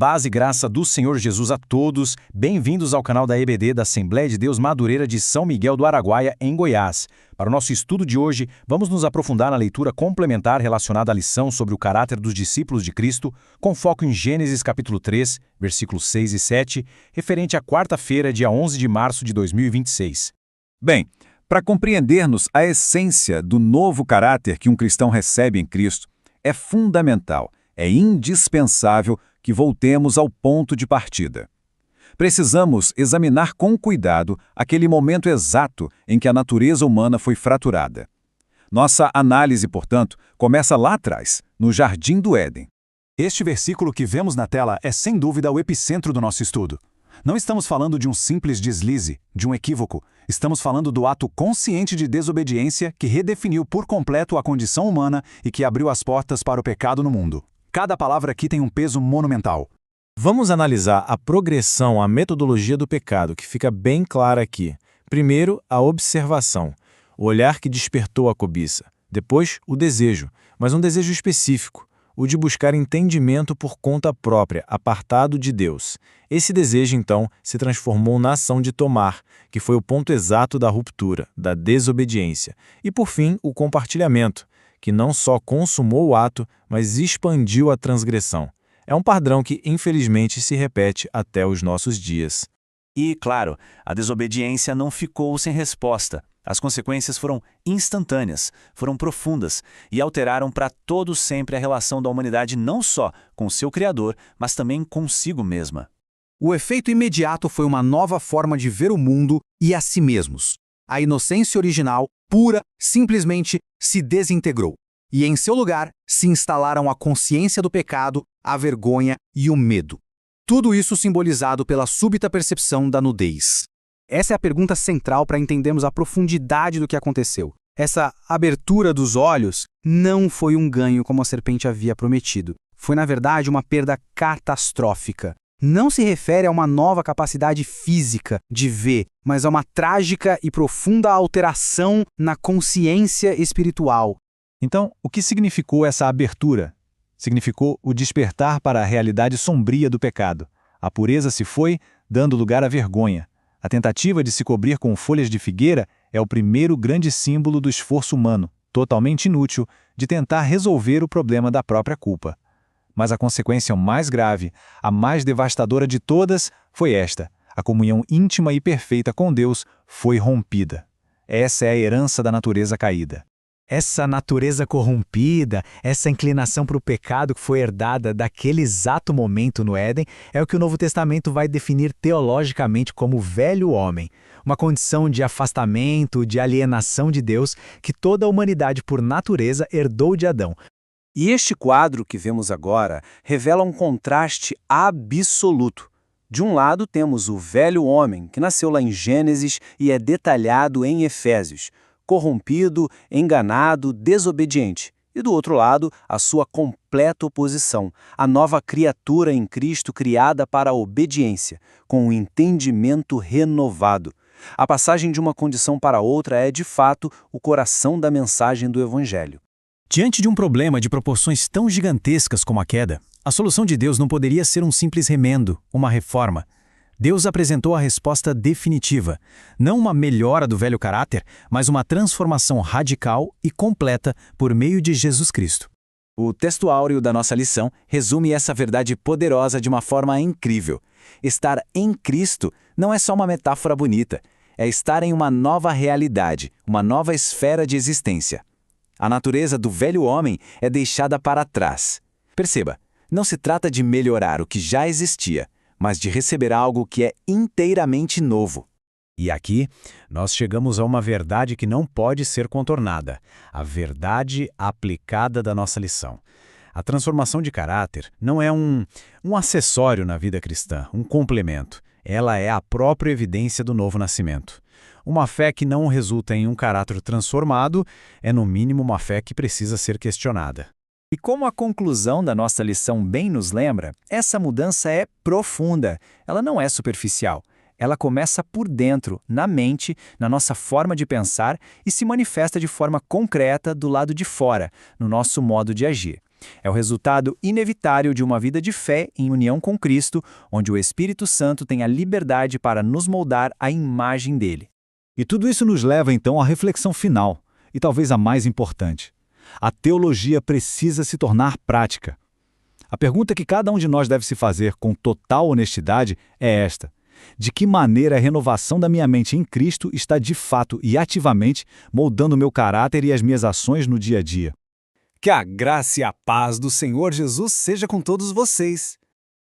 Paz e graça do Senhor Jesus a todos. Bem-vindos ao canal da EBD da Assembleia de Deus Madureira de São Miguel do Araguaia, em Goiás. Para o nosso estudo de hoje, vamos nos aprofundar na leitura complementar relacionada à lição sobre o caráter dos discípulos de Cristo, com foco em Gênesis capítulo 3, versículos 6 e 7, referente à quarta-feira, dia 11 de março de 2026. Bem, para compreendermos a essência do novo caráter que um cristão recebe em Cristo, é fundamental, é indispensável que voltemos ao ponto de partida. Precisamos examinar com cuidado aquele momento exato em que a natureza humana foi fraturada. Nossa análise, portanto, começa lá atrás, no Jardim do Éden. Este versículo que vemos na tela é sem dúvida o epicentro do nosso estudo. Não estamos falando de um simples deslize, de um equívoco. Estamos falando do ato consciente de desobediência que redefiniu por completo a condição humana e que abriu as portas para o pecado no mundo. Cada palavra aqui tem um peso monumental. Vamos analisar a progressão, a metodologia do pecado, que fica bem clara aqui. Primeiro, a observação, o olhar que despertou a cobiça. Depois, o desejo, mas um desejo específico, o de buscar entendimento por conta própria, apartado de Deus. Esse desejo, então, se transformou na ação de tomar, que foi o ponto exato da ruptura, da desobediência. E, por fim, o compartilhamento, que não só consumou o ato, mas expandiu a transgressão. É um padrão que, infelizmente, se repete até os nossos dias. E, claro, a desobediência não ficou sem resposta. As consequências foram instantâneas, foram profundas e alteraram para todo sempre a relação da humanidade não só com seu Criador, mas também consigo mesma. O efeito imediato foi uma nova forma de ver o mundo e a si mesmos. A inocência original, pura, simplesmente se desintegrou. E em seu lugar se instalaram a consciência do pecado, a vergonha e o medo. Tudo isso simbolizado pela súbita percepção da nudez. Essa é a pergunta central para entendermos a profundidade do que aconteceu. Essa abertura dos olhos não foi um ganho como a serpente havia prometido. Foi, na verdade, uma perda catastrófica. Não se refere a uma nova capacidade física de ver, mas a uma trágica e profunda alteração na consciência espiritual. Então, o que significou essa abertura? Significou o despertar para a realidade sombria do pecado. A pureza se foi, dando lugar à vergonha. A tentativa de se cobrir com folhas de figueira é o primeiro grande símbolo do esforço humano, totalmente inútil, de tentar resolver o problema da própria culpa. Mas a consequência mais grave, a mais devastadora de todas, foi esta: a comunhão íntima e perfeita com Deus foi rompida. Essa é a herança da natureza caída. Essa natureza corrompida, essa inclinação para o pecado que foi herdada daquele exato momento no Éden, é o que o Novo Testamento vai definir teologicamente como o velho homem, uma condição de afastamento, de alienação de Deus que toda a humanidade por natureza herdou de Adão. E este quadro que vemos agora revela um contraste absoluto. De um lado temos o velho homem, que nasceu lá em Gênesis e é detalhado em Efésios, corrompido, enganado, desobediente. E do outro lado, a sua completa oposição, a nova criatura em Cristo criada para a obediência, com um entendimento renovado. A passagem de uma condição para outra é, de fato, o coração da mensagem do Evangelho. Diante de um problema de proporções tão gigantescas como a queda, a solução de Deus não poderia ser um simples remendo, uma reforma. Deus apresentou a resposta definitiva, não uma melhora do velho caráter, mas uma transformação radical e completa por meio de Jesus Cristo. O texto áureo da nossa lição resume essa verdade poderosa de uma forma incrível. Estar em Cristo não é só uma metáfora bonita, é estar em uma nova realidade, uma nova esfera de existência. A natureza do velho homem é deixada para trás. Perceba, não se trata de melhorar o que já existia, mas de receber algo que é inteiramente novo. E aqui, nós chegamos a uma verdade que não pode ser contornada, a verdade aplicada da nossa lição. A transformação de caráter não é um acessório na vida cristã, um complemento. Ela é a própria evidência do novo nascimento. Uma fé que não resulta em um caráter transformado é, no mínimo, uma fé que precisa ser questionada. E como a conclusão da nossa lição bem nos lembra, essa mudança é profunda, ela não é superficial. Ela começa por dentro, na mente, na nossa forma de pensar e se manifesta de forma concreta do lado de fora, no nosso modo de agir. É o resultado inevitável de uma vida de fé em união com Cristo, onde o Espírito Santo tem a liberdade para nos moldar à imagem dele. E tudo isso nos leva então à reflexão final, e talvez a mais importante. A teologia precisa se tornar prática. A pergunta que cada um de nós deve se fazer com total honestidade é esta: de que maneira a renovação da minha mente em Cristo está de fato e ativamente moldando meu caráter e as minhas ações no dia a dia? Que a graça e a paz do Senhor Jesus seja com todos vocês.